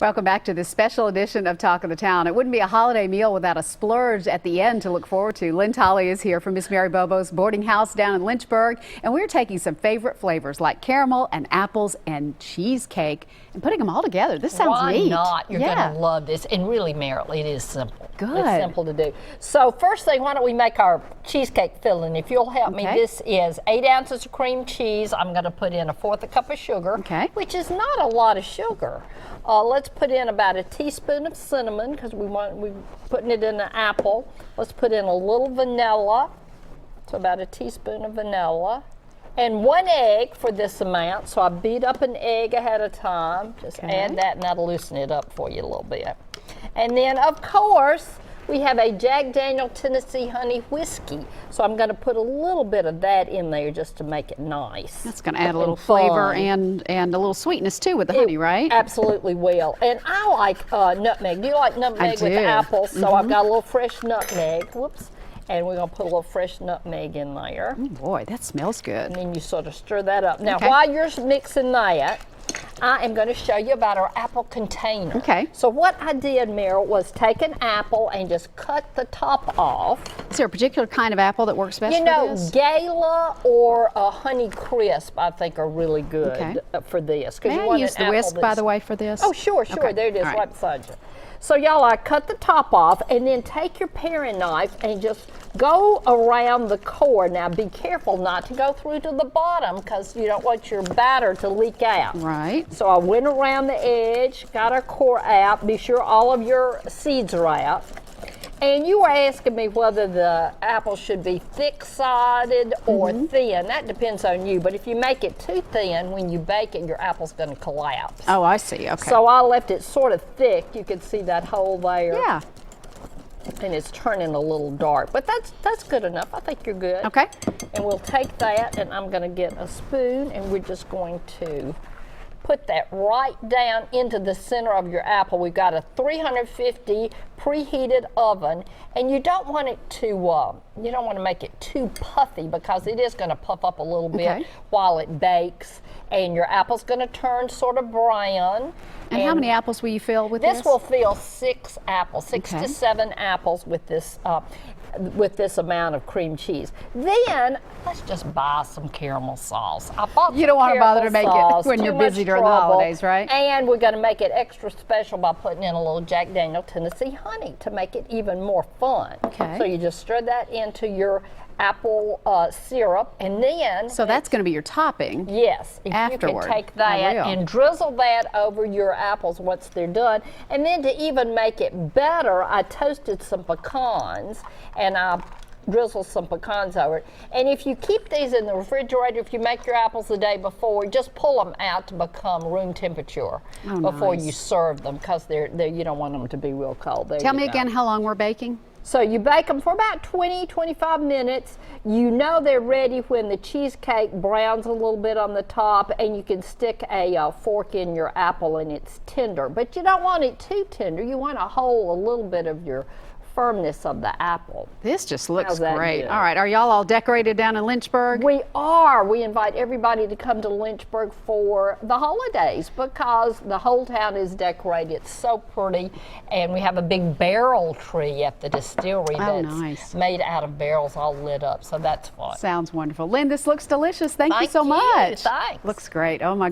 Welcome back to this special edition of Talk of the Town. It wouldn't be a holiday meal without a splurge at the end to look forward to. Lynn Tolley is here from Miss Mary Bobo's boarding house down in Lynchburg, and we're taking some favorite flavors like caramel and apples and cheesecake and putting them all together. This sounds neat. Why not? You're going to love this. And really, Merrill, it is simple. Good. It's simple to do. So first thing, why don't we make our cheesecake filling? If you'll help me, this is 8 ounces of cream cheese. I'm going to put in 1/4 cup of sugar, which is not a lot of sugar. Let's put in about a teaspoon of cinnamon because we're putting it in an apple. Let's put in a little vanilla, so about a teaspoon of vanilla, and 1 egg for this amount. So I beat up an egg ahead of time. Just add that, and that'll loosen it up for you a little bit. And then, of course, we have a Jack Daniel Tennessee Honey Whiskey. So I'm going to put a little bit of that in there just to make it nice. That's going to add a little flavor and a little sweetness too with the honey, right? Absolutely will. And I like nutmeg. Do you like nutmeg with apples? So I've got a little fresh nutmeg. Whoops. And we're going to put a little fresh nutmeg in there. Oh boy, that smells good. And then you sort of stir that up. Now, while you're mixing that, I am going to show you about our apple container. So what I did, Meryl, was take an apple and just cut the top off. Is there a particular kind of apple that works best for this? Gala or a Honey Crisp, I think, are really good for this. May I use the whisk, by the way, for this? Oh, sure. There it is, right beside you. So y'all, I cut the top off and then take your paring knife and just go around the core. Now be careful not to go through to the bottom because you don't want your batter to leak out. Right. So I went around the edge, got our core out. Be sure all of your seeds are out. And you were asking me whether the apple should be thick-sided or thin. That depends on you. But if you make it too thin, when you bake it, your apple's going to collapse. Oh, I see. Okay. So I left it sort of thick. You can see that hole there. Yeah. And it's turning a little dark. But that's good enough. I think you're good. Okay. And we'll take that, and I'm going to get a spoon, and we're just going to put that right down into the center of your apple. We've got a 350 preheated oven, and you don't want it to, you don't want to make it too puffy because it is going to puff up a little bit while it bakes, and your apple's going to turn sort of brown. And how many apples will you fill with this? This will fill 6 apples, 6 to 7 apples with this amount of cream cheese. Then let's just buy some caramel sauce. I bought You don't want to bother to make it when you're busy during the holidays, right? And we're going to make it extra special by putting in a little Jack Daniel Tennessee Honey to make it even more fun. So you just stir that into your apple syrup, and then so that's going to be your topping. Yes, if afterward. You can take that and drizzle that over your apples once they're done. And then to even make it better, I toasted some pecans and I drizzle some pecans over it. And if you keep these in the refrigerator, if you make your apples the day before, just pull them out to become room temperature before you serve them, because you don't want them to be real cold. Tell me again how long we're baking. So you bake them for about 20-25 minutes. You know they're ready when the cheesecake browns a little bit on the top, and you can stick a fork in your apple and it's tender. But you don't want it too tender. You want to hold a little bit of your firmness of the apple. This just looks great. All right, are y'all all decorated down in Lynchburg? We are. We invite everybody to come to Lynchburg for the holidays because the whole town is decorated. It's so pretty, and we have a big barrel tree at the distillery that's made out of barrels all lit up, so that's fun. Sounds wonderful. Lynn, this looks delicious. Thank you so much. Thanks. Looks great. Oh my goodness.